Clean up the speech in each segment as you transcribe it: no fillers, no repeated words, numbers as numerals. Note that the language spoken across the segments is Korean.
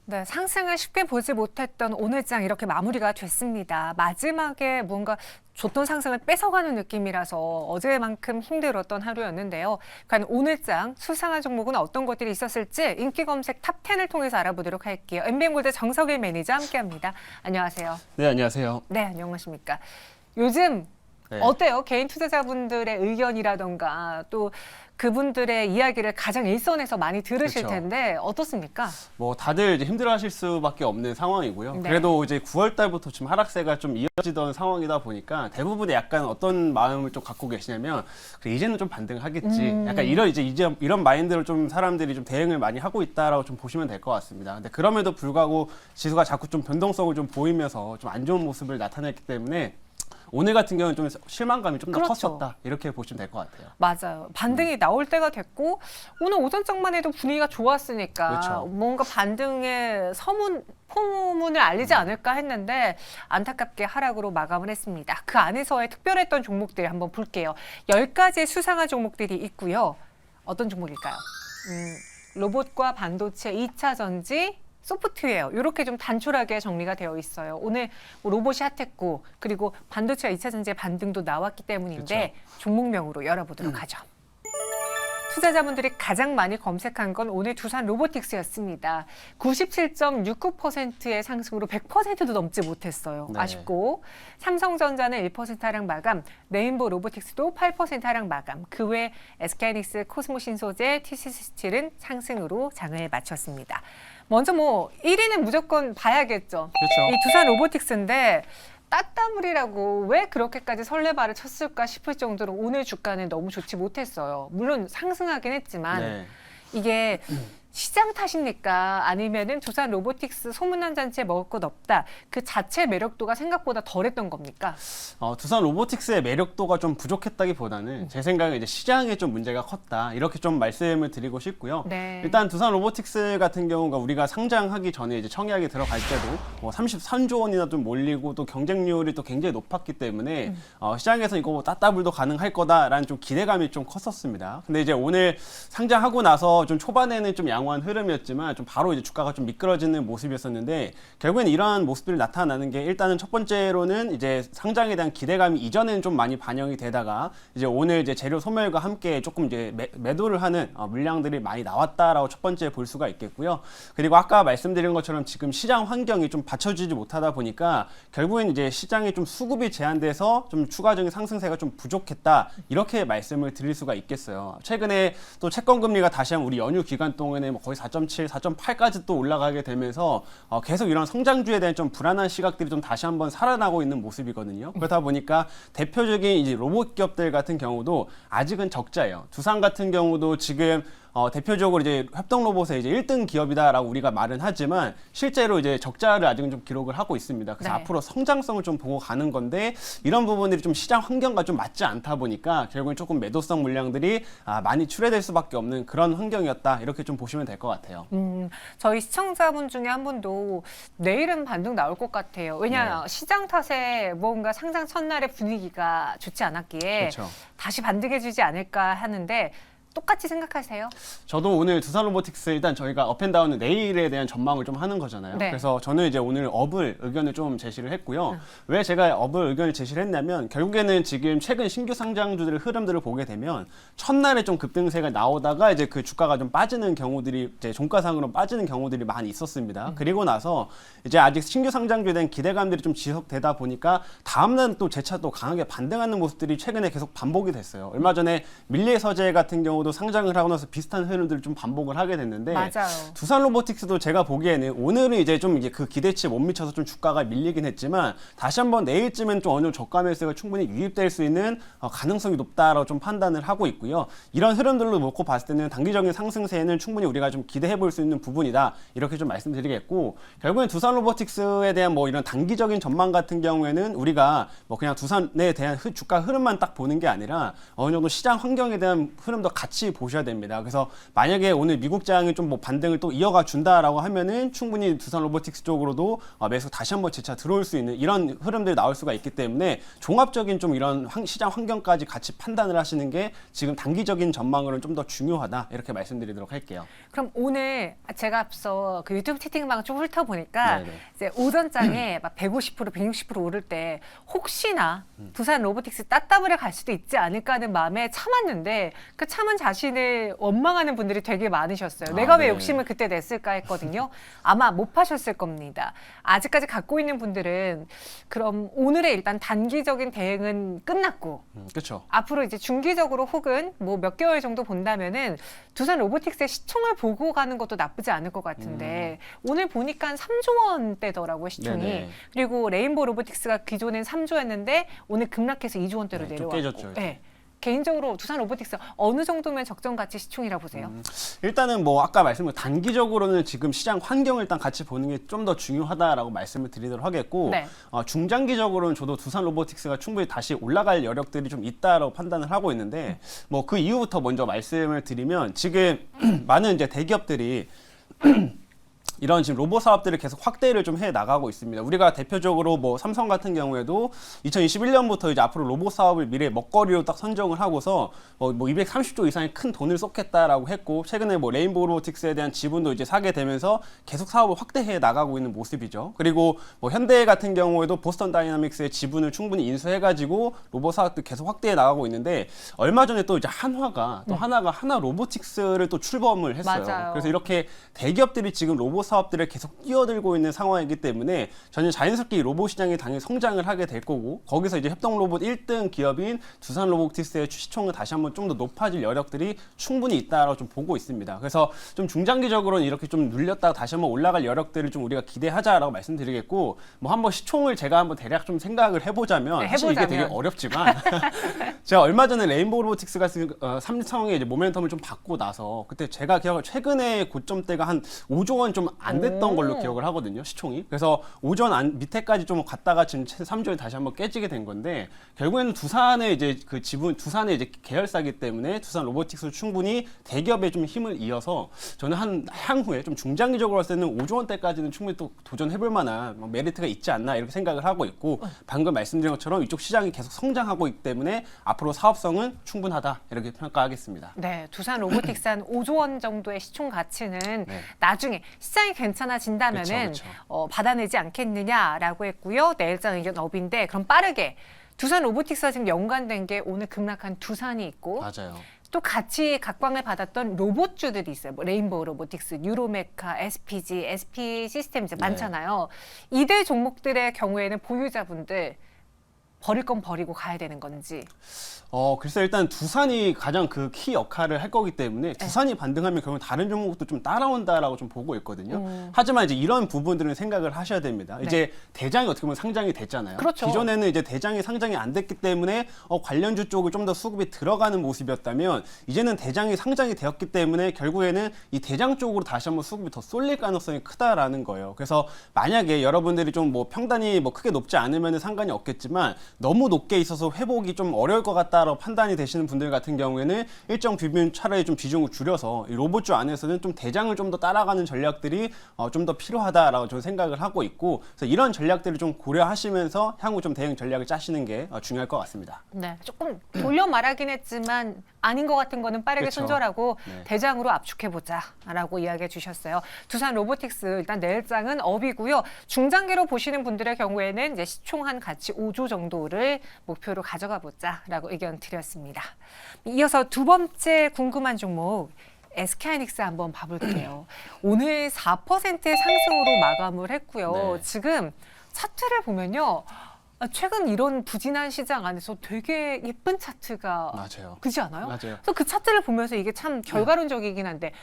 네, 상승을 쉽게 보지 못했던 오늘장 이렇게 마무리가 됐습니다. 마지막에 뭔가 줬던 상승을 뺏어가는 느낌이라서 어제만큼 힘들었던 하루였는데요. 과연 오늘장 수상한 종목은 어떤 것들이 있었을지 인기 검색 탑10을 통해서 알아보도록 할게요. MBN골드 정석일 매니저 함께합니다. 안녕하세요. 네, 안녕하세요. 네, 안녕하십니까. 요즘 네. 어때요? 개인 투자자분들의 의견이라던가 또 그분들의 이야기를 가장 일선에서 많이 들으실 그렇죠. 텐데 어떻습니까? 뭐 다들 이제 힘들어하실 수밖에 없는 상황이고요. 네. 그래도 이제 9월 달부터 지금 하락세가 좀 이어지던 상황이다 보니까 대부분의 약간 어떤 마음을 좀 갖고 계시냐면 그래, 이제는 좀 반등하겠지. 약간 이런 마인드로 좀 사람들이 좀 대응을 많이 하고 있다라고 좀 보시면 될 것 같습니다. 근데 그럼에도 불구하고 지수가 자꾸 좀 변동성을 좀 보이면서 좀 안 좋은 모습을 나타냈기 때문에 오늘 같은 경우는 좀 실망감이 좀 더 그렇죠. 컸었다. 이렇게 보시면 될 것 같아요. 맞아요. 반등이 나올 때가 됐고 오늘 오전장만 해도 분위기가 좋았으니까 그렇죠. 뭔가 반등의 포문을 알리지 않을까 했는데 안타깝게 하락으로 마감을 했습니다. 그 안에서의 특별했던 종목들 한번 볼게요. 10가지의 수상한 종목들이 있고요. 어떤 종목일까요? 로봇과 반도체, 2차 전지, 소프트웨어 이렇게 좀 단촐하게 정리가 되어 있어요. 오늘 뭐 로봇이 핫했고 그리고 반도체와 2차 전지의 반등도 나왔기 때문인데 종목명으로 열어보도록 하죠. 투자자분들이 가장 많이 검색한 건 오늘 두산 로보틱스였습니다. 97.69%의 상승으로 100%도 넘지 못했어요. 네. 아쉽고 삼성전자는 1% 하락 마감, 레인보 로보틱스도 8% 하락 마감. 그 외 SK하이닉스, 코스모 신소재, TC스틸은 상승으로 장을 마쳤습니다. 먼저 뭐 1위는 무조건 봐야겠죠. 그렇죠. 이 두산 로보틱스인데 따따블이라고 왜 그렇게까지 설레발을 쳤을까 싶을 정도로 오늘 주가는 너무 좋지 못했어요. 물론 상승하긴 했지만 네. 이게 시장 탓입니까? 아니면은 두산 로보틱스 소문난 잔치에 먹을 것 없다. 그 자체 매력도가 생각보다 덜했던 겁니까? 두산 로보틱스의 매력도가 좀 부족했다기보다는 제 생각에 이제 시장에 좀 문제가 컸다. 이렇게 좀 말씀을 드리고 싶고요. 네. 일단 두산 로보틱스 같은 경우가 우리가 상장하기 전에 이제 청약이 들어갈 때도 뭐 33조 원이나 좀 몰리고 또 경쟁률이 또 굉장히 높았기 때문에 시장에서 이거 뭐 따따블도 가능할 거다라는 좀 기대감이 좀 컸었습니다. 근데 이제 오늘 상장하고 나서 좀 초반에는 좀 양호한 흐름이었지만 좀 바로 이제 주가가 좀 미끄러지는 모습이었었는데 결국엔 이러한 모습들이 나타나는 게 일단은 첫 번째로는 이제 상장에 대한 기대감이 이전에는 좀 많이 반영이 되다가 이제 오늘 이제 재료 소멸과 함께 조금 이제 매도를 하는 물량들이 많이 나왔다라고 첫 번째 볼 수가 있겠고요. 그리고 아까 말씀드린 것처럼 지금 시장 환경이 좀 받쳐주지 못하다 보니까 결국엔 이제 시장에 좀 수급이 제한돼서 좀 추가적인 상승세가 좀 부족했다 이렇게 말씀을 드릴 수가 있겠어요. 최근에 또 채권 금리가 다시 한번 우리 연휴 기간 동안에 뭐 거의 4.7, 4.8까지 또 올라가게 되면서 계속 이런 성장주에 대한 좀 불안한 시각들이 좀 다시 한번 살아나고 있는 모습이거든요. 그러다 보니까 대표적인 이제 로봇 기업들 같은 경우도 아직은 적자예요. 두산 같은 경우도 지금 대표적으로 이제 협동 로봇의 이제 1등 기업이다라고 우리가 말은 하지만 실제로 이제 적자를 아직은 좀 기록을 하고 있습니다. 그래서 네. 앞으로 성장성을 좀 보고 가는 건데 이런 부분들이 좀 시장 환경과 좀 맞지 않다 보니까 결국엔 조금 매도성 물량들이 많이 출회될 수밖에 없는 그런 환경이었다. 이렇게 좀 보시면 될 것 같아요. 저희 시청자분 중에 한 분도 내일은 반등 나올 것 같아요. 왜냐하면 네. 시장 탓에 뭔가 상장 첫날의 분위기가 좋지 않았기에 그렇죠. 다시 반등해주지 않을까 하는데 똑같이 생각하세요? 저도 오늘 두산 로보틱스 일단 저희가 업앤다운은 내일에 대한 전망을 좀 하는 거잖아요. 네. 그래서 저는 이제 오늘 업을 의견을 좀 제시를 했고요. 왜 제가 업을 의견을 제시를 했냐면 결국에는 지금 최근 신규 상장주들의 흐름들을 보게 되면 첫날에 좀 급등세가 나오다가 이제 그 주가가 좀 빠지는 경우들이 이제 종가상으로 빠지는 경우들이 많이 있었습니다. 그리고 나서 이제 아직 신규 상장주에 대한 기대감들이 좀 지속되다 보니까 다음날 또 재차 또 강하게 반등하는 모습들이 최근에 계속 반복이 됐어요. 얼마 전에 밀리서재 같은 경우도 상장을 하고 나서 비슷한 흐름들을 좀 반복을 하게 됐는데 맞아요. 두산 로보틱스도 제가 보기에는 오늘은 이제 좀 이제 그 기대치에 못 미쳐서 좀 주가가 밀리긴 했지만 다시 한번 내일쯤엔 좀 어느 정도 저가 매수가 충분히 유입될 수 있는 가능성이 높다라고 좀 판단을 하고 있고요. 이런 흐름들로 놓고 봤을 때는 단기적인 상승세에는 충분히 우리가 좀 기대해 볼 수 있는 부분이다. 이렇게 좀 말씀드리겠고 결국엔 두산 로보틱스에 대한 뭐 이런 단기적인 전망 같은 경우에는 우리가 뭐 그냥 두산에 대한 주가 흐름만 딱 보는 게 아니라 어느 정도 시장 환경에 대한 흐름도 같이 같이 보셔야 됩니다. 그래서 만약에 오늘 미국장이 좀 뭐 반등을 또 이어가 준다라고 하면은 충분히 두산 로보틱스 쪽으로도 매수 다시 한번 재차 들어올 수 있는 이런 흐름들이 나올 수가 있기 때문에 종합적인 좀 이런 시장 환경까지 같이 판단을 하시는 게 지금 단기적인 전망으로는 좀 더 중요하다 이렇게 말씀드리도록 할게요. 그럼 오늘 제가 앞서 그 유튜브 채팅방을 좀 훑어보니까 네네. 이제 오전장에 막 150%, 160% 오를 때 혹시나 두산 로보틱스 따따블에 갈 수도 있지 않을까 하는 마음에 참았는데 그 참은 자신을 원망하는 분들이 되게 많으셨어요. 내가 왜 네. 욕심을 그때 냈을까 했거든요. 아마 못 파셨을 겁니다. 아직까지 갖고 있는 분들은 그럼 오늘의 일단 단기적인 대응은 끝났고 그렇죠. 앞으로 이제 중기적으로 혹은 뭐 몇 개월 정도 본다면은 두산 로보틱스의 시총을 보고 가는 것도 나쁘지 않을 것 같은데 오늘 보니까 3조 원대더라고요, 시총이. 네네. 그리고 레인보우 로보틱스가 기존엔 3조였는데 오늘 급락해서 2조 원대로 네, 좀 내려왔고. 깨졌죠, 네. 개인적으로 두산 로보틱스 어느 정도면 적정 가치 시총이라 보세요? 일단은 뭐 아까 말씀드린 단기적으로는 지금 시장 환경을 일단 같이 보는 게 좀 더 중요하다라고 말씀을 드리도록 하겠고 네. 중장기적으로는 저도 두산 로보틱스가 충분히 다시 올라갈 여력들이 좀 있다라고 판단을 하고 있는데 뭐 그 이유부터 먼저 말씀을 드리면 지금 많은 이제 대기업들이 이런 지금 로봇 사업들을 계속 확대를 좀 해 나가고 있습니다. 우리가 대표적으로 뭐 삼성 같은 경우에도 2021년부터 이제 앞으로 로봇 사업을 미래 먹거리로 딱 선정을 하고서 뭐 230조 이상의 큰 돈을 쏟겠다라고 했고 최근에 뭐 레인보우 로보틱스에 대한 지분도 이제 사게 되면서 계속 사업을 확대해 나가고 있는 모습이죠. 그리고 뭐 현대 같은 경우에도 보스턴 다이나믹스의 지분을 충분히 인수해가지고 로봇 사업도 계속 확대해 나가고 있는데 얼마 전에 또 이제 한화가 또 하나 로보틱스를 또 출범을 했어요. 맞아요. 그래서 이렇게 대기업들이 지금 로봇 사업들을 계속 뛰어들고 있는 상황이기 때문에 저는 자연스럽게 이 로봇 시장이 당연히 성장을 하게 될 거고 거기서 이제 협동 로봇 1등 기업인 두산 로보틱스의 시총은 다시 한번 좀 더 높아질 여력들이 충분히 있다라고 좀 보고 있습니다. 그래서 좀 중장기적으로는 이렇게 좀 눌렸다가 다시 한번 올라갈 여력들을 좀 우리가 기대하자라고 말씀드리겠고 뭐 한번 시총을 제가 한번 대략 좀 생각을 해보자면 네, 사실 이게 되게 해보자면. 어렵지만 제가 얼마 전에 레인보우 로보틱스가 삼성의 이제 모멘텀을 좀 받고 나서 그때 제가 기억을 최근에 고점대가 한 5조 원 좀 안 됐던 걸로 기억을 하거든요, 시총이. 그래서 5조 원 밑에까지 좀 갔다가 지금 3조에 다시 한번 깨지게 된 건데 결국에는 두산의 이제 그 지분, 두산의 이제 계열사기 때문에 두산 로보틱스 충분히 대기업에 좀 힘을 이어서 저는 향후에 좀 중장기적으로 봤을 때는 5조 원대까지는 충분히 또 도전해볼 만한 메리트가 있지 않나 이렇게 생각을 하고 있고 방금 말씀드린 것처럼 이쪽 시장이 계속 성장하고 있기 때문에 앞으로 사업성은 충분하다 이렇게 평가하겠습니다. 네, 두산 로보틱스 한 5조 원 정도의 시총 가치는 네. 나중에 시장이 괜찮아진다면은 그쵸. 받아내지 않겠느냐라고 했고요. 내일장 의견 업인데 그럼 빠르게 두산 로보틱스와 지금 연관된 게 오늘 급락한 두산이 있고 맞아요. 또 같이 각광을 받았던 로봇주들이 있어요. 뭐 레인보우 로보틱스, 유로메카, SPG, SP 시스템즈 많잖아요. 이들 종목들의 경우에는 보유자분들 버릴 건 버리고 가야 되는 건지. 글쎄 일단 두산이 가장 그 키 역할을 할 거기 때문에 두산이 반등하면 결국 다른 종목도 좀 따라온다라고 좀 보고 있거든요. 하지만 이제 이런 부분들은 생각을 하셔야 됩니다. 이제 대장이 어떻게 보면 상장이 됐잖아요. 그렇죠. 기존에는 이제 대장이 상장이 안 됐기 때문에 관련주 쪽을 좀 더 수급이 들어가는 모습이었다면 이제는 대장이 상장이 되었기 때문에 결국에는 이 대장 쪽으로 다시 한번 수급이 더 쏠릴 가능성이 크다라는 거예요. 그래서 만약에 여러분들이 좀 뭐 평단이 뭐 크게 높지 않으면 상관이 없겠지만 너무 높게 있어서 회복이 좀 어려울 것 같다라고 판단이 되시는 분들 같은 경우에는 일정 비중 차라리 좀 비중을 줄여서 이 로봇주 안에서는 좀 대장을 좀 더 따라가는 전략들이 좀 더 필요하다라고 저는 생각을 하고 있고 그래서 이런 전략들을 좀 고려하시면서 향후 좀 대응 전략을 짜시는 게 중요할 것 같습니다. 네, 조금 돌려 말하긴 했지만 아닌 것 같은 거는 빠르게 그쵸. 손절하고 네. 대장으로 압축해보자라고 이야기해 주셨어요. 두산 로보틱스 일단 내일장은 업이고요. 중장기로 보시는 분들의 경우에는 이제 시총 한 가치 5조 정도를 목표로 가져가 보자라고 의견 드렸습니다. 이어서 두 번째 궁금한 종목. SK하이닉스 한번 봐볼게요. 오늘 4%의 상승으로 마감을 했고요. 네. 지금 차트를 보면요. 최근 이런 부진한 시장 안에서 되게 예쁜 차트가 맞아요. 그렇지 않아요? 맞아요. 그래서 그 차트를 보면서 이게 참 결과론적이긴 한데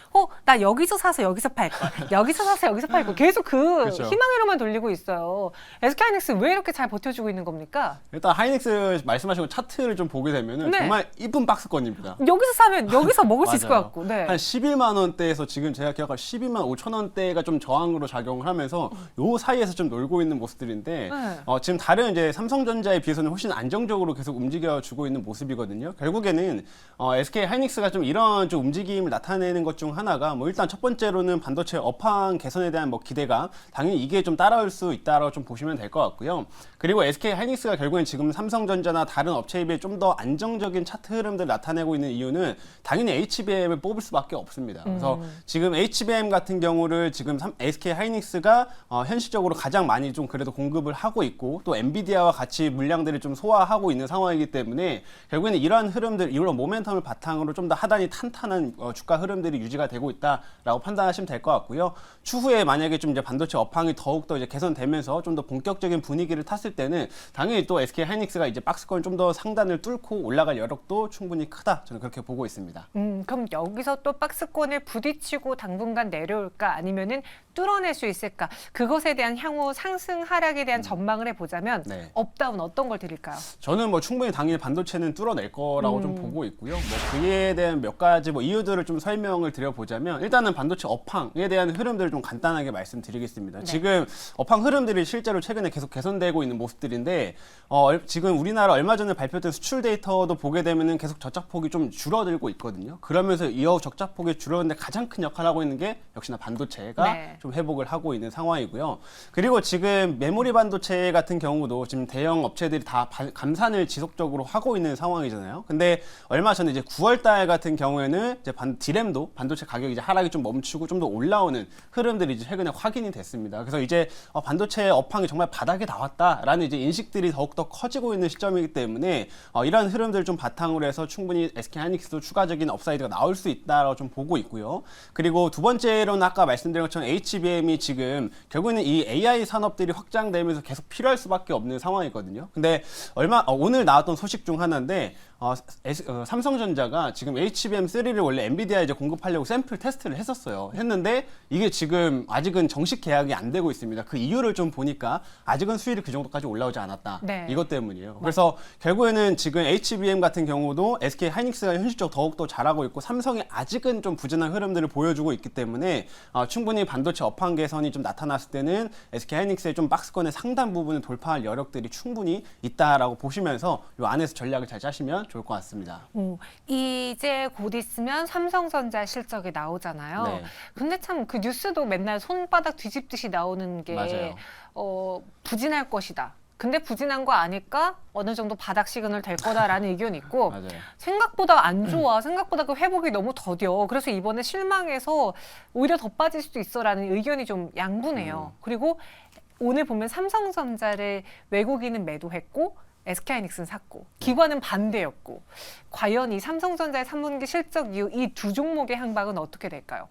나 여기서 사서 여기서 팔 거 여기서 사서 여기서 팔 거 계속 그 그렇죠. 희망으로만 돌리고 있어요. SK하이닉스 왜 이렇게 잘 버텨주고 있는 겁니까? 일단 하이닉스 말씀하신 차트를 좀 보게 되면은 네. 정말 이쁜 박스권입니다. 여기서 사면 여기서 먹을 수 있을 것 맞아요. 같고. 네. 한 11만 원대에서 지금 제가 기억할 12만 5천 원대가 좀 저항으로 작용을 하면서 요 사이에서 좀 놀고 있는 모습들인데 네. 지금 다른 이제 삼성전자에 비해서는 훨씬 안정적으로 계속 움직여주고 있는 모습이거든요. 결국에는 SK 하이닉스가 좀 이런 좀 움직임을 나타내는 것 중 하나가 뭐 일단 첫 번째로는 반도체 업황 개선에 대한 뭐 기대감, 당연히 이게 좀 따라올 수 있다라고 좀 보시면 될 것 같고요. 그리고 SK 하이닉스가 결국엔 지금 삼성전자나 다른 업체에 비해 좀 더 안정적인 차트 흐름들을 나타내고 있는 이유는 당연히 HBM을 뽑을 수밖에 없습니다. 그래서 지금 HBM 같은 경우를 지금 SK 하이닉스가 현실적으로 가장 많이 좀 그래도 공급을 하고 있고 또 엔비디아와 같이 물량들을 좀 소화하고 있는 상황이기 때문에 결국에는 이러한 흐름들, 이런 모멘텀을 바탕으로 좀 더 하단이 탄탄한 주가 흐름들이 유지가 되고 있다라고 판단하시면 될 것 같고요. 추후에 만약에 좀 이제 반도체 업황이 더욱더 이제 개선되면서 좀 더 본격적인 분위기를 탔을 때는 당연히 또 SK 하이닉스가 이제 박스권 좀 더 상단을 뚫고 올라갈 여력도 충분히 크다. 저는 그렇게 보고 있습니다. 그럼 여기서 또 박스권을 부딪히고 당분간 내려올까 아니면은 뚫어낼 수 있을까? 그것에 대한 향후 상승 하락에 대한 전망을 해보자면 네. 업다운 어떤 걸 드릴까요? 저는 뭐 충분히 당연히 반도체는 뚫어낼 거라고 좀 보고 있고요. 뭐 그에 대한 몇 가지 뭐 이유들을 좀 설명을 드려보자면 일단은 반도체 업황에 대한 흐름들을 좀 간단하게 말씀드리겠습니다. 네. 지금 업황 흐름들이 실제로 최근에 계속 개선되고 있는 모습들인데 지금 우리나라 얼마 전에 발표된 수출 데이터도 보게 되면은 계속 적자폭이 좀 줄어들고 있거든요. 그러면서 이 적자폭이 줄어드는데 가장 큰 역할을 하고 있는 게 역시나 반도체가 네. 좀 회복을 하고 있는 상황이고요. 그리고 지금 메모리 반도체 같은 경우도 지금 대형 업체들이 다 감산을 지속적으로 하고 있는 상황이잖아요. 근데 얼마 전에 이제 9월 달 같은 경우에는 이제 디램도 반도체 가격이 이제 하락이 좀 멈추고 좀 더 올라오는 흐름들이 이제 최근에 확인이 됐습니다. 그래서 이제 반도체 업황이 정말 바닥에 나왔다라는 이제 인식들이 더욱더 커지고 있는 시점이기 때문에 이런 흐름들을 좀 바탕으로 해서 충분히 SK 하이닉스도 추가적인 업사이드가 나올 수 있다라고 좀 보고 있고요. 그리고 두 번째로는 아까 말씀드린 것처럼 HBM이 지금 결국에는 이 AI 산업들이 확장되면서 계속 필요할 수밖에 없는 상황이거든요. 근데 오늘 나왔던 소식 중 하나인데 삼성전자가 지금 HBM3를 원래 엔비디아에 이제 공급하려고 샘플 테스트를 했는데 이게 지금 아직은 정식 계약이 안 되고 있습니다. 그 이유를 좀 보니까 아직은 수율이 그 정도까지 올라오지 않았다. 네. 이것 때문이에요. 그래서 결국에는 지금 HBM 같은 경우도 SK 하이닉스가 현실적으로 더욱더 잘하고 있고 삼성이 아직은 좀 부진한 흐름들을 보여주고 있기 때문에 충분히 반도체 업황 개선이 좀 나타났을 때는 SK 하이닉스의 좀 박스권의 상단 부분을 돌파할 여력들이 충분히 있다라고 보시면서 이 안에서 전략을 잘 짜시면 좋을 것 같습니다. 이제 곧 있으면 삼성전자 실적이 나오잖아요. 네. 근데 참 그 뉴스도 맨날 손바닥 뒤집듯이 나오는 게 맞아요. 부진할 것이다. 근데 부진한 거 아니까 어느 정도 바닥 시그널 될 거다라는 의견이 있고 맞아요. 생각보다 안 좋아. 생각보다 그 회복이 너무 더뎌. 그래서 이번에 실망해서 오히려 더 빠질 수도 있어라는 의견이 좀 양분해요. 그리고 오늘 보면 삼성전자를 외국인은 매도했고 SK하이닉스는 샀고 기관은 반대였고 과연 이 삼성전자의 3분기 실적 이후 이 두 종목의 향방은 어떻게 될까요?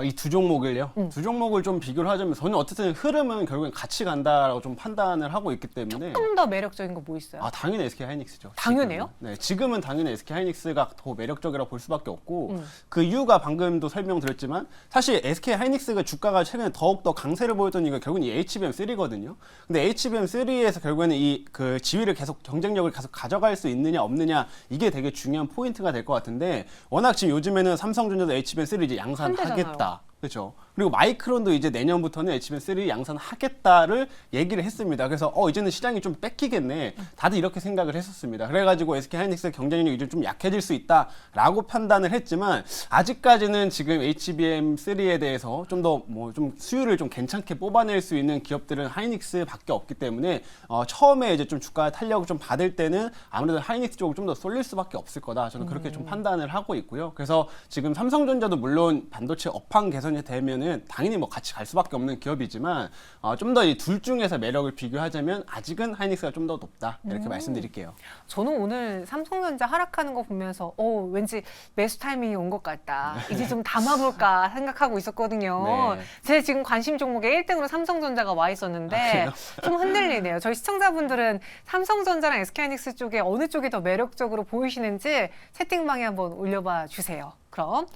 이 두 종목을요. 두 종목을 좀 비교를 하자면 저는 어쨌든 흐름은 결국엔 같이 간다라고 좀 판단을 하고 있기 때문에 좀 더 매력적인 거 뭐 있어요? 당연히 SK 하이닉스죠. 당연해요? 지금은. 네, 지금은 당연히 SK 하이닉스가 더 매력적이라고 볼 수밖에 없고 그 이유가 방금도 설명드렸지만 사실 SK 하이닉스가 주가가 최근에 더욱더 강세를 보였던 이유가 결국은 이 HBM3거든요. 근데 HBM3에서 결국에는 이 그 지위를 계속 경쟁력을 계속 가져갈 수 있느냐 없느냐 이게 되게 중요한 포인트가 될 것 같은데 워낙 지금 요즘에는 삼성전자도 HBM3 이제 양산하겠다. 그렇죠. 그리고 마이크론도 이제 내년부터는 HBM3 양산하겠다를 얘기를 했습니다. 그래서 이제는 시장이 좀 뺏기겠네. 다들 이렇게 생각을 했었습니다. 그래가지고 SK 하이닉스의 경쟁력이 이제 좀 약해질 수 있다라고 판단을 했지만 아직까지는 지금 HBM3에 대해서 좀 더 뭐 좀 수율을 좀 괜찮게 뽑아낼 수 있는 기업들은 하이닉스밖에 없기 때문에 처음에 이제 좀 주가 탄력을 좀 받을 때는 아무래도 하이닉스 쪽을 좀 더 쏠릴 수밖에 없을 거다. 저는 그렇게 좀 판단을 하고 있고요. 그래서 지금 삼성전자도 물론 반도체 업황 개선이 되면은 당연히 뭐 같이 갈 수밖에 없는 기업이지만 좀 더 이 둘 중에서 매력을 비교하자면 아직은 하이닉스가 좀 더 높다 이렇게 말씀드릴게요. 저는 오늘 삼성전자 하락하는 거 보면서 왠지 매수 타이밍이 온 것 같다. 이제 좀 담아볼까 생각하고 있었거든요. 네. 제 지금 관심 종목에 1등으로 삼성전자가 와 있었는데 좀 흔들리네요. 저희 시청자분들은 삼성전자랑 SK하이닉스 쪽에 어느 쪽이 더 매력적으로 보이시는지 채팅방에 한번 올려봐 주세요. 그럼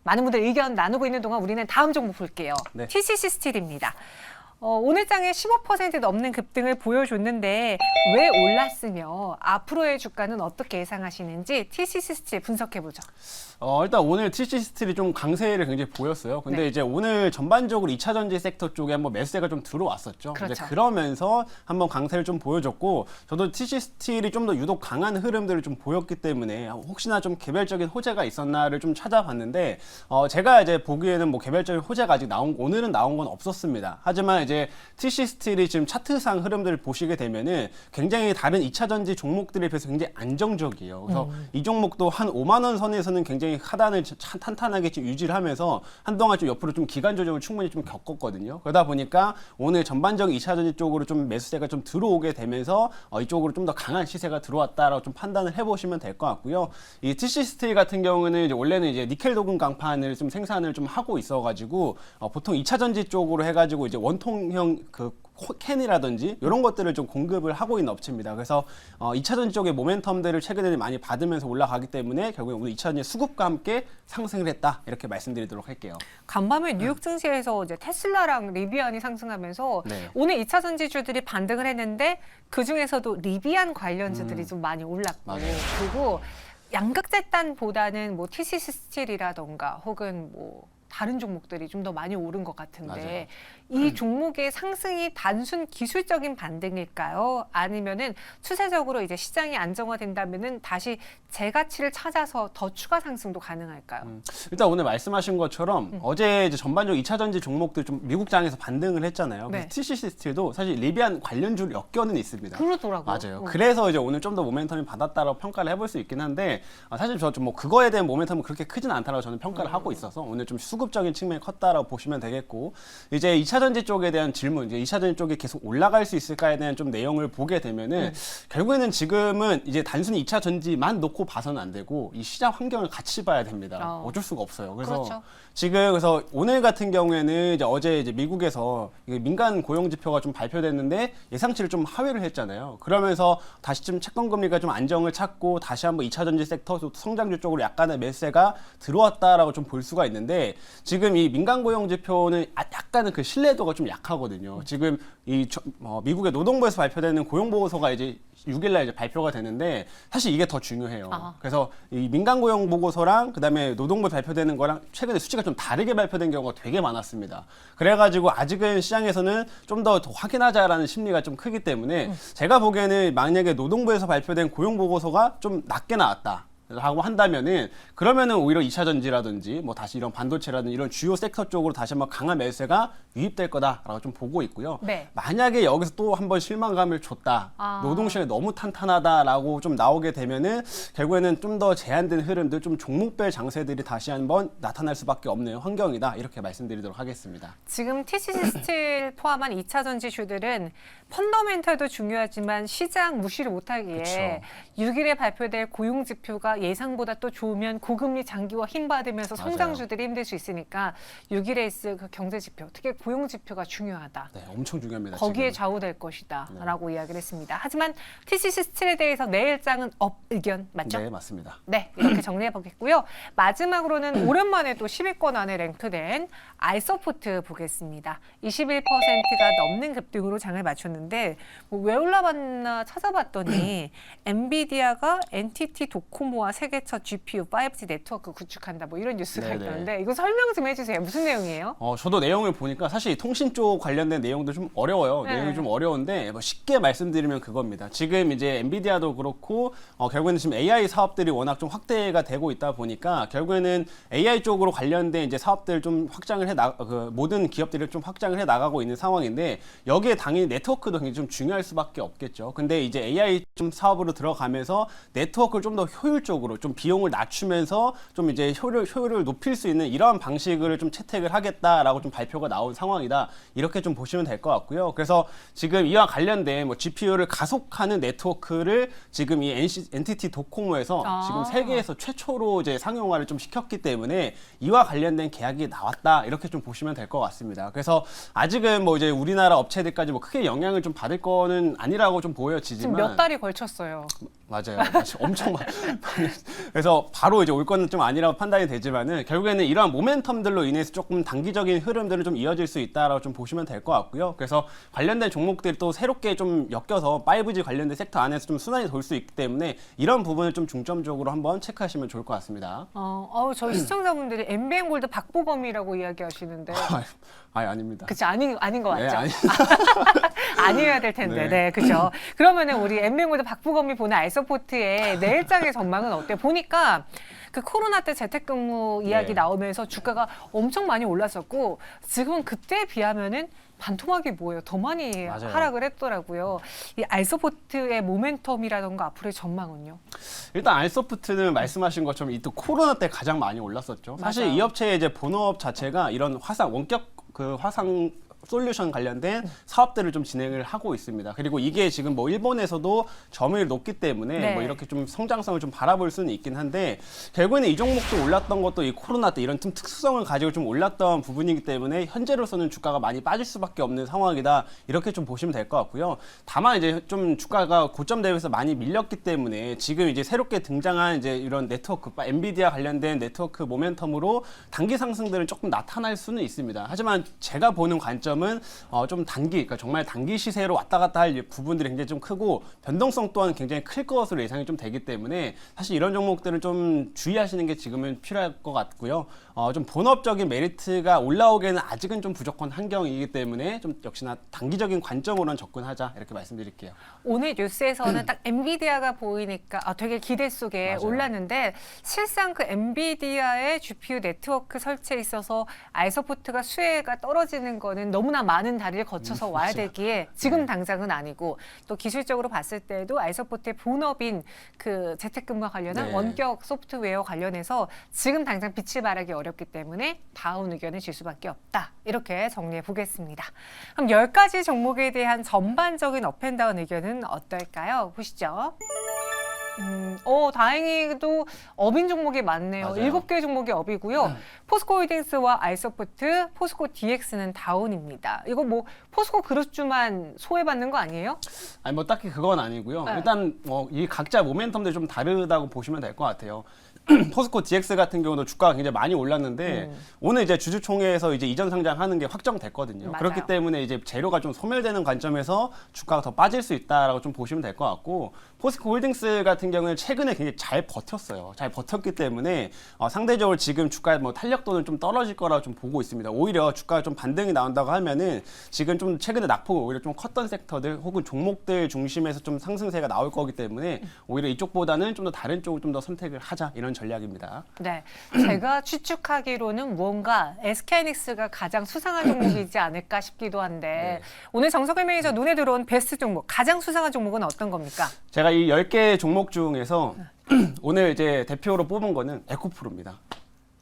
많은 분들 의견 나누고 있는 동안 우리는 다음 종목 볼게요. 네. TCC 스틸입니다. 오늘 장에 15% 넘는 급등을 보여줬는데 왜 올랐으며 앞으로의 주가는 어떻게 예상하시는지 TCC스틸 분석해보죠. 일단 오늘 TCC스틸이 좀 강세를 굉장히 보였어요. 근데 네. 이제 오늘 전반적으로 2차 전지 섹터 쪽에 한번 매수세가 좀 들어왔었죠. 그렇죠. 이제 그러면서 한번 강세를 좀 보여줬고, 저도 TCC스틸이 좀 더 유독 강한 흐름들을 좀 보였기 때문에 혹시나 좀 개별적인 호재가 있었나를 좀 찾아봤는데, 제가 이제 보기에는 뭐 개별적인 호재가 아직 오늘은 나온 건 없었습니다. 하지만 이제 TCC스틸이 지금 차트상 흐름들을 보시게 되면은 굉장히 다른 2차 전지 종목들에 비해서 굉장히 안정적이에요. 그래서 이 종목도 한 5만 원 선에서는 굉장히 하단을 탄탄하게 지금 유지를 하면서 한동안 좀 옆으로 좀 기간 조정을 충분히 좀 겪었거든요. 그러다 보니까 오늘 전반적인 2차 전지 쪽으로 좀 매수세가 좀 들어오게 되면서 이쪽으로 좀 더 강한 시세가 들어왔다라고 좀 판단을 해보시면 될 것 같고요. 이 TCC스틸 같은 경우는 이제 원래는 이제 니켈 도금 강판을 좀 생산을 좀 하고 있어가지고 보통 2차 전지 쪽으로 해가지고 이제 원통형 그 캔이라든지 이런 것들을 좀 공급을 하고 있는 업체입니다. 그래서 2차 전지 쪽의 모멘텀들을 최근에 많이 받으면서 올라가기 때문에 결국에 오늘 2차 전지 수급과 함께 상승을 했다, 이렇게 말씀드리도록 할게요. 간밤에 뉴욕 증시에서 이제 테슬라랑 리비안이 상승하면서 네. 오늘 2차 전지주들이 반등을 했는데 그 중에서도 리비안 관련주들이 좀 많이 올랐고, 맞아요. 그리고 양극재단보다는 뭐 TCC스틸이라던가 혹은 뭐 다른 종목들이 좀 더 많이 오른 것 같은데, 이 종목의 상승이 단순 기술적인 반등일까요? 아니면은 추세적으로 이제 시장이 안정화된다면은 다시 재가치를 찾아서 더 추가 상승도 가능할까요? 일단 오늘 말씀하신 것처럼 어제 이제 전반적으로 2차 전지 종목들 좀 미국장에서 반등을 했잖아요. 네. 그래서 TCC스틸도 사실 리비안 관련주를 엮여는 있습니다. 그러더라고요. 맞아요. 그래서 이제 오늘 좀 더 모멘텀이 받았다라고 평가를 해볼 수 있긴 한데, 사실 저 좀 뭐 그거에 대한 모멘텀은 그렇게 크진 않다라고 저는 평가를 하고 있어서 오늘 좀 수급적인 측면이 컸다라고 보시면 되겠고, 이제 2차 전지 쪽에 대한 질문, 이제 2차 전지 쪽이 계속 올라갈 수 있을까에 대한 좀 내용을 보게 되면은 결국에는 지금은 이제 단순히 2차 전지만 놓고 봐서는 안 되고 이 시장 환경을 같이 봐야 됩니다. 어쩔 수가 없어요. 그래서 그렇죠. 그래서 오늘 같은 경우에는 이제 어제 이제 미국에서 민간 고용 지표가 좀 발표됐는데 예상치를 좀 하회를 했잖아요. 그러면서 다시 좀 채권 금리가 좀 안정을 찾고 다시 한번 2차 전지 섹터 성장주 쪽으로 약간의 매수세가 들어왔다라고 좀 볼 수가 있는데, 지금 이 민간 고용 지표는 약간은 그 신뢰도가 좀 약하거든요. 지금 미국의 노동부에서 발표되는 고용 보고서가 이제 6일날 이제 발표가 되는데 사실 이게 더 중요해요. 그래서 이 민간 고용 보고서랑 그다음에 노동부 발표되는 거랑 최근에 수치가 좀 다르게 발표된 경우가 되게 많았습니다. 그래가지고 아직은 시장에서는 좀 더 확인하자라는 심리가 좀 크기 때문에 제가 보기에는 만약에 노동부에서 발표된 고용 보고서가 좀 낮게 나왔다 라고 한다면은, 그러면은 오히려 2차 전지라든지 뭐 다시 이런 반도체라든지 이런 주요 섹터 쪽으로 다시 한번 강한 매수세가 유입될 거다라고 좀 보고 있고요. 네. 만약에 여기서 또 한번 실망감을 줬다, 노동시장이 너무 탄탄하다라고 좀 나오게 되면은 결국에는 좀 더 제한된 흐름들, 좀 종목별 장세들이 다시 한번 나타날 수밖에 없는 환경이다, 이렇게 말씀드리도록 하겠습니다. 지금 TCC스틸 포함한 2차 전지주들은 펀더멘털도 중요하지만 시장 무시를 못하기에 그쵸. 6일에 발표될 고용 지표가 예상보다 또 좋으면 고금리 장기화 힘받으면서 맞아요. 성장주들이 힘들 수 있으니까 6일에 있을 그 경제 지표, 특히 고용 지표가 중요하다. 네, 엄청 중요합니다. 거기에 지금은. 좌우될 것이다 라고 이야기를 했습니다. 하지만 TCC스틸에 대해서 내일장은 업 의견 맞죠? 네, 맞습니다. 네, 이렇게 정리해 보겠고요. 마지막으로는 오랜만에 또 10위권 안에 랭크된 아이소프트 보겠습니다. 21%가 넘는 급등으로 장을 마쳤는데 왜 올라봤나 찾아봤더니 엔비디아가 NTT 도코모와 세계 첫 GPU 5G 네트워크 구축한다, 뭐 이런 뉴스가 네네. 있던데 이거 설명 좀 해주세요. 무슨 내용이에요? 저도 내용을 보니까 사실 통신 쪽 관련된 내용도 좀 어려워요. 네. 내용이 좀 어려운데 뭐 쉽게 말씀드리면 그겁니다. 지금 이제 엔비디아도 그렇고 결국에는 지금 AI 사업들이 워낙 좀 확대가 되고 있다 보니까 결국에는 AI 쪽으로 관련된 이제 사업들 좀 확장을 모든 기업들이 좀 확장을 해 나가고 있는 상황인데, 여기에 당연히 네트워크도 굉장히 좀 중요할 수밖에 없겠죠. 근데 이제 AI 좀 사업으로 들어가면서 네트워크를 좀 더 효율적으로 좀 비용을 낮추면서 좀 이제 효율을 높일 수 있는 이러한 방식을 좀 채택을 하겠다라고 좀 발표가 나온 상황이다, 이렇게 좀 보시면 될 것 같고요. 그래서 지금 이와 관련된 뭐 GPU를 가속하는 네트워크를 지금 이 NTT 도코모에서 지금 세계에서 최초로 이제 상용화를 좀 시켰기 때문에 이와 관련된 계약이 나왔다, 이렇게 좀 보시면 될 것 같습니다. 그래서 아직은 뭐 이제 우리나라 업체들까지 뭐 크게 영향을 좀 받을 거는 아니라고 좀 보여지지만 지금 몇 달이 걸쳤어요. 맞아요. 엄청 많이. 그래서 바로 이제 올 거는 좀 아니라고 판단이 되지만은 결국에는 이러한 모멘텀들로 인해서 조금 단기적인 흐름들은 좀 이어질 수 있다라고 좀 보시면 될 것 같고요. 그래서 관련된 종목들이 또 새롭게 좀 엮여서 5G 관련된 섹터 안에서 좀 순환이 돌 수 있기 때문에 이런 부분을 좀 중점적으로 한번 체크하시면 좋을 것 같습니다. 저희 시청자분들이 MBN 골드 박보검이라고 이야기하시는데. 아닙니다. 그치, 아닌 거 맞죠? 네, 아니어야 될 텐데. 네, 그죠. 그러면은 우리 MBN 골드 박보검이 보는 알서포트의 내일장의 전망은 어때요? 보니까 그 코로나 때 재택근무 이야기 네. 나오면서 주가가 엄청 많이 올랐었고 지금은 그때에 비하면은 반토막이 뭐예요? 더 많이 맞아요. 하락을 했더라고요. 이 알서포트의 모멘텀이라던가 앞으로의 전망은요? 일단 알소프트는 말씀하신 것처럼 이 또 코로나 때 가장 많이 올랐었죠. 사실 맞아요. 이 업체의 이제 본업 자체가 이런 원격 그 화상 솔루션 관련된 사업들을 좀 진행을 하고 있습니다. 그리고 이게 지금 뭐 일본에서도 점유율이 높기 때문에 네. 뭐 이렇게 좀 성장성을 좀 바라볼 수는 있긴 한데 결국에는 이 종목도 올랐던 것도 이 코로나 때 이런 좀 특수성을 가지고 좀 올랐던 부분이기 때문에 현재로서는 주가가 많이 빠질 수밖에 없는 상황이다. 이렇게 좀 보시면 될 것 같고요. 다만 이제 좀 주가가 고점 대비해서 많이 밀렸기 때문에 지금 이제 새롭게 등장한 이제 이런 네트워크, 엔비디아 관련된 네트워크 모멘텀으로 단기 상승들은 조금 나타날 수는 있습니다. 하지만 제가 보는 관점은 좀 그러니까 정말 단기 시세로 왔다 갔다 할 부분들이 굉장히 좀 크고 변동성 또한 굉장히 클 것으로 예상이 좀 되기 때문에 사실 이런 종목들은 좀 주의하시는 게 지금은 필요할 것 같고요. 좀 본업적인 메리트가 올라오기에는 아직은 좀 부족한 환경이기 때문에 좀 역시나 단기적인 관점으로는 접근하자 이렇게 말씀드릴게요. 오늘 뉴스에서는 딱 엔비디아가 보이니까 되게 기대 속에 맞아요. 올랐는데 실상 그 엔비디아의 GPU 네트워크 설치에 있어서 알서포트가 수혜가 떨어지는 거는 너무나 많은 다리를 거쳐서 와야 되기에 지금 당장은 아니고 또 기술적으로 봤을 때도 알서포트의 본업인 그 재택근무와 관련한 네. 원격 소프트웨어 관련해서 지금 당장 빛을 발하기 어렵기 때문에 다운 의견을 줄 수밖에 없다. 이렇게 정리해 보겠습니다. 그럼 10가지 종목에 대한 전반적인 업앤다운 의견은 어떨까요? 보시죠. 다행히도 업인 종목이 많네요. 맞아요. 7개 종목이 업이고요. 포스코홀딩스와 알서포트, 포스코 DX는 다운입니다. 이거 뭐 포스코 그룹주만 소외받는 거 아니에요? 아니 뭐 딱히 그건 아니고요. 네. 일단 이 각자 모멘텀들이 좀 다르다고 보시면 될 것 같아요. 포스코 DX 같은 경우도 주가가 굉장히 많이 올랐는데 오늘 이제 주주총회에서 이제 이전 상장하는 게 확정됐거든요. 맞아요. 그렇기 때문에 이제 재료가 좀 소멸되는 관점에서 주가가 더 빠질 수 있다라고 좀 보시면 될 것 같고 포스코 홀딩스 같은 경우는 최근에 굉장히 잘 버텼어요. 잘 버텼기 때문에 상대적으로 지금 주가의 뭐 탄력도는 좀 떨어질 거라고 좀 보고 있습니다. 오히려 주가가 좀 반등이 나온다고 하면은 지금 좀 최근에 낙폭이 오히려 좀 컸던 섹터들 혹은 종목들 중심에서 좀 상승세가 나올 거기 때문에 오히려 이쪽보다는 좀 더 다른 쪽을 좀 더 선택을 하자 이런 전략입니다. 네, 제가 추측하기로는 무언가 SK하이닉스가 가장 수상한 종목이지 않을까 싶기도 한데 오늘 정석일 매니저 눈에 들어온 베스트 종목, 가장 수상한 종목은 어떤 겁니까? 제가 이 10개 종목 중에서 오늘 이제 대표로 뽑은 거는 에코프로입니다.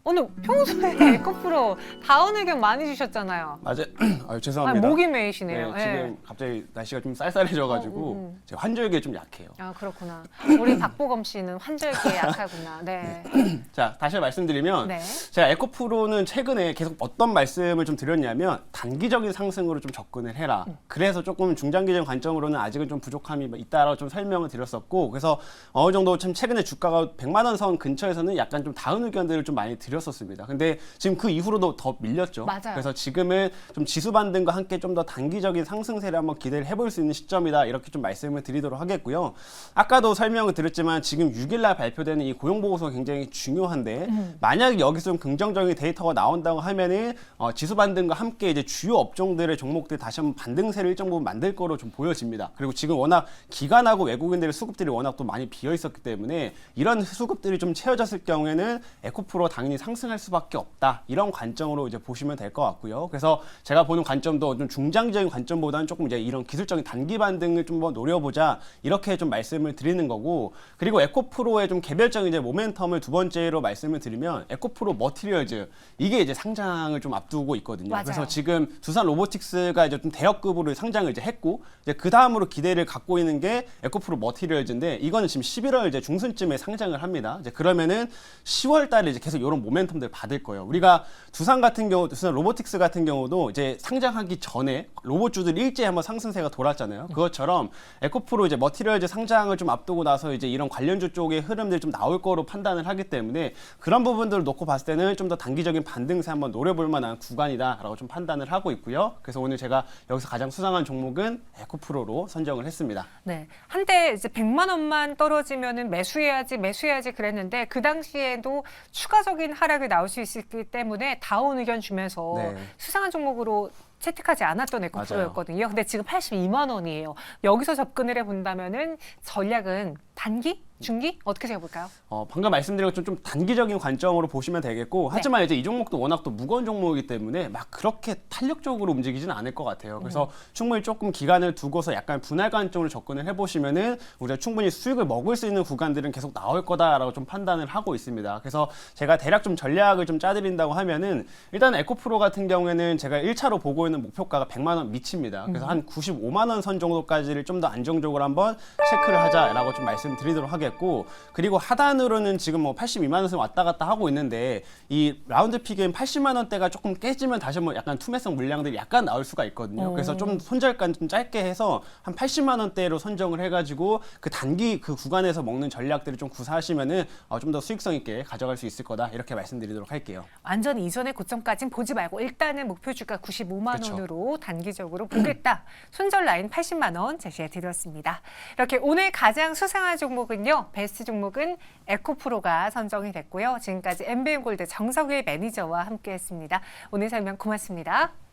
오늘 평소에 에코프로 다운 의견 많이 주셨잖아요. 맞아요. 죄송합니다. 목이 메이시네요. 네, 지금 갑자기 날씨가 좀 쌀쌀해져가지고 제가 환절기에 좀 약해요. 그렇구나. 우리 박보검 씨는 환절기에 약하구나. 네. 자, 다시 말씀드리면 네. 제가 에코프로는 최근에 계속 어떤 말씀을 좀 드렸냐면 단기적인 상승으로 좀 접근을 해라. 그래서 조금 중장기적인 관점으로는 아직은 좀 부족함이 있다라고 좀 설명을 드렸었고 그래서 어느 정도 참 최근에 주가가 100만 원 선 근처에서는 약간 좀 다운 의견들을 좀 많이 드렸었습니다. 근데 지금 그 이후로도 더 밀렸죠. 맞아요. 그래서 지금은 좀 지수 반등과 함께 좀 더 단기적인 상승세를 한번 기대를 해볼 수 있는 시점이다. 이렇게 좀 말씀을 드리도록 하겠고요. 아까도 설명을 드렸지만 지금 6일날 발표되는 이 고용보고서가 굉장히 중요한데 만약에 여기서 좀 긍정적인 데이터가 나온다고 하면은 지수 반등과 함께 이제 주요 업종들의 종목들 다시 한번 반등세를 일정 부분 만들 거로 좀 보여집니다. 그리고 지금 워낙 기관하고 외국인들의 수급들이 워낙 또 많이 비어 있었기 때문에 이런 수급들이 좀 채워졌을 경우에는 에코프로 당연히 상승할 수밖에 없다. 이런 관점으로 이제 보시면 될 것 같고요. 그래서 제가 보는 관점도 좀 중장기적인 관점보다는 조금 이제 이런 기술적인 단기 반등을 좀 노려보자. 이렇게 좀 말씀을 드리는 거고 그리고 에코프로의 좀 개별적인 이제 모멘텀을 두 번째로 말씀을 드리면 에코프로 머티리얼즈 이게 이제 상장을 좀 앞두고 있거든요. 맞아요. 그래서 지금 두산 로보틱스가 이제 좀 대역급으로 상장을 이제 했고 이제 그 다음으로 기대를 갖고 있는 게 에코프로 머티리얼즈인데 이거는 지금 11월 이제 중순쯤에 상장을 합니다. 이제 그러면은 10월 달에 이제 계속 이런 모멘텀들 받을 거예요. 우리가 두산 같은 경우, 두산 로보틱스 같은 경우도 이제 상장하기 전에 로봇주들 일제히 한번 상승세가 돌았잖아요. 그것처럼 에코프로 이제 머티리얼즈 상장을 좀 앞두고 나서 이제 이런 관련주 쪽의 흐름들이 좀 나올 거로 판단을 하기 때문에 그런 부분들을 놓고 봤을 때는 좀 더 단기적인 반등세 한번 노려볼 만한 구간이다라고 좀 판단을 하고 있고요. 그래서 오늘 제가 여기서 가장 수상한 종목은 에코프로로 선정을 했습니다. 네, 한때 이제 100만 원만 떨어지면은 매수해야지 그랬는데 그 당시에도 추가적인 하락이 나올 수 있기 때문에 다운 의견 주면서 네. 수상한 종목으로 채택하지 않았던 에코프로였거든요. 근데 지금 82만 원이에요. 여기서 접근을 해본다면은 전략은 단기? 중기? 어떻게 세워볼까요? 방금 말씀드린 것처럼 좀 단기적인 관점으로 보시면 되겠고 하지만 이제 이 종목도 워낙 또 무거운 종목이기 때문에 막 그렇게 탄력적으로 움직이지는 않을 것 같아요. 그래서 충분히 조금 기간을 두고서 약간 분할 관점으로 접근을 해보시면은 우리가 충분히 수익을 먹을 수 있는 구간들은 계속 나올 거다라고 좀 판단을 하고 있습니다. 그래서 제가 대략 좀 전략을 좀 짜드린다고 하면은 일단 에코프로 같은 경우에는 제가 1차로 보고 있는 목표가가 100만 원 미칩니다. 그래서 한 95만 원 선 정도까지를 좀 더 안정적으로 한번 체크를 하자라고 좀 말씀드리도록 하겠고 그리고 하단으로는 지금 뭐 82만 원선 왔다 갔다 하고 있는데 이 라운드 픽은 80만 원대가 조금 깨지면 다시 한번 약간 투매성 물량들이 약간 나올 수가 있거든요. 그래서 좀 손절가는 좀 짧게 해서 한 80만 원대로 선정을 해가지고 그 단기 그 구간에서 먹는 전략들을 좀 구사하시면은 좀 더 수익성 있게 가져갈 수 있을 거다 이렇게 말씀드리도록 할게요. 완전 이전의 고점까지는 보지 말고 일단은 목표 주가 95만 그쵸. 원으로 단기적으로 보겠다. 손절 라인 80만 원 제시해 드렸습니다. 이렇게 오늘 가장 수상한 종목은요. 베스트 종목은 에코프로가 선정이 됐고요. 지금까지 MBN골드 정석일 매니저와 함께했습니다. 오늘 설명 고맙습니다.